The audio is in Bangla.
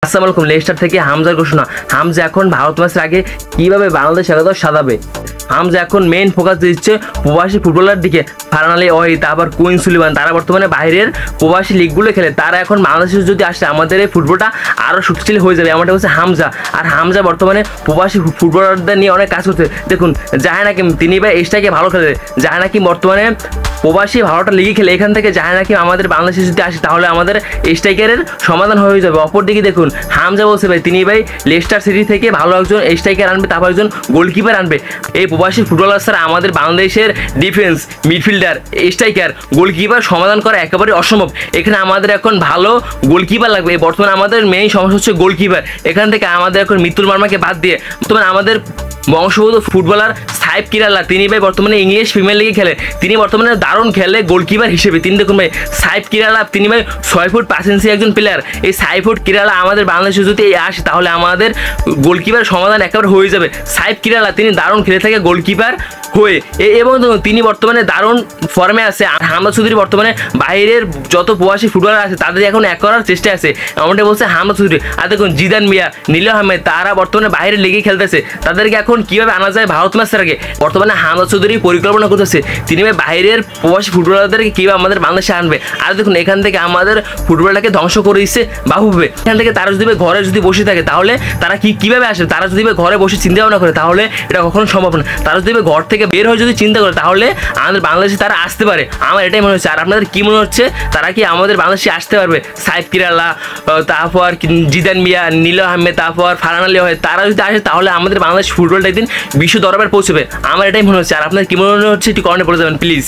আসসালামু আলাইকুম। লেস্টার থেকে হামজার ঘোষণা। হামজা এখন ভারত ম্যাচের আগে কিভাবে বাংলাদেশ একাদশ সাজাবে। হামজা এখন মেইন ফোকাস দিচ্ছে প্রবাসী ফুটবলার দিকে। ফারহান আলী ওয়াহিদ, আবার কুইন সুলিমান, তারা বর্তমানে বাইরের প্রবাসী লিগগুলো খেলে, তারা এখন বাংলাদেশে যদি আসে আমাদের এই ফুটবলটা আরও শক্তিশালী হয়ে যাবে। এমনটা হচ্ছে হামজা। আর হামজা বর্তমানে প্রবাসী ফুটবলারদের নিয়ে অনেক কাজ করছে। দেখুন জাহান হাকিম, তিনি ভাই এশটাকে ভালো খেলে। জাহান হাকিম বর্তমানে প্রবাসী ভালোটা লিগে খেলে। এখান থেকে জাহান হাকিম আমাদের বাংলাদেশে যদি আসে তাহলে আমাদের স্ট্রাইকারের সমাধান হয়ে যাবে। অপরদিকে দেখুন হামজা বলছে ভাই তিনি ভাই লেস্টার সিটি থেকে ভালো একজন স্ট্রাইকার আনবে, তারপর একজন গোলকিপার আনবে। এই প্রবাসী ফুটবলার ছাড়া আমাদের বাংলাদেশের ডিফেন্স, মিডফিল্ডার, স্ট্রাইকার, গোলকিপার সমাধান করা একেবারে অসম্ভব। এখানে আমাদের এখন ভালো গোলকিপার লাগবে। বর্তমানে আমাদের মেইন সমস্যা হচ্ছে গোলকিপার। এখান থেকে আমাদের এখন মিতুল মার্মাকে বাদ দিয়ে বর্তমানে আমাদের বংশগত ফুটবলার সাইফ কিরালা, তিনি ভাই বর্তমানে ইংলিশ প্রিমিয়ার লিগে খেলে। তিনি বর্তমানে দারুণ খেলে গোলকিপার হিসেবে। তিনি দেখুন ভাই সাইফ কিরালা, তিনি ভাই 6 ফুট 5 ইঞ্চি একজন প্লেয়ার। এই 6 ফুট কিরালা আমাদের বাংলাদেশে যদি আসে তাহলে আমাদের গোলকিপার সমাধান একেবারে হয়ে যাবে। সাইফ কিরালা তিনি দারুণ খেলে থাকে গোলকিপার হয়ে, এবং তিনি বর্তমানে দারুণ ফর্মে আছে। আর হামজা চৌধুরী বর্তমানে বাইরের যত প্রবাসী ফুটবলার আছে তাদের এখন এক করার চেষ্টা আছে, এমনটা বলছে হামজা চৌধুরী। আর দেখুন জিদান মিয়া, নীল আহমেদ, তারা বর্তমানে বাইরের লিগে খেলতেছে। তাদেরকে এখন কিভাবে আনা যায় ভারত ম্যাচের আগে বর্তমানে হামজা চৌধুরী পরিকল্পনা করতেছে। তিনি বাইরের প্রবাসী ফুটবলারদেরকে কীভাবে আমাদের বাংলাদেশে আনবে। আর দেখুন এখান থেকে আমাদের ফুটবলটাকে ধ্বংস করে দিচ্ছে বাহুভাবে। এখান থেকে তারা যদি ঘরে যদি বসে থাকে তাহলে তারা কীভাবে আসে। তারা যদি ঘরে বসে চিন্তা ভাবনা করে তাহলে এটা কখনো সম্ভব না। তারা যদি ঘর থেকে বের হয়ে যদি চিন্তা করে তাহলে আমাদের বাংলাদেশে তারা আসতে পারে। আমার এটাই মনে হচ্ছে। আর আপনাদের কী মনে হচ্ছে, তারা কি আমাদের বাংলাদেশে আসতে পারবে? সাইফ কিরালা, তারপর জিদান মিয়া, নীল আহমেদ, তারপর ফারহান আলী ওয়াহিদ, তারা যদি আসে তাহলে আমাদের বাংলাদেশ ফুটবলটা একদিন বিশ্ব দরবারে পৌঁছবে। আমার এটাই মনে হচ্ছে। আর আপনার কী মনে হচ্ছে একটু কমেন্টে বলে যাবেন প্লিজ।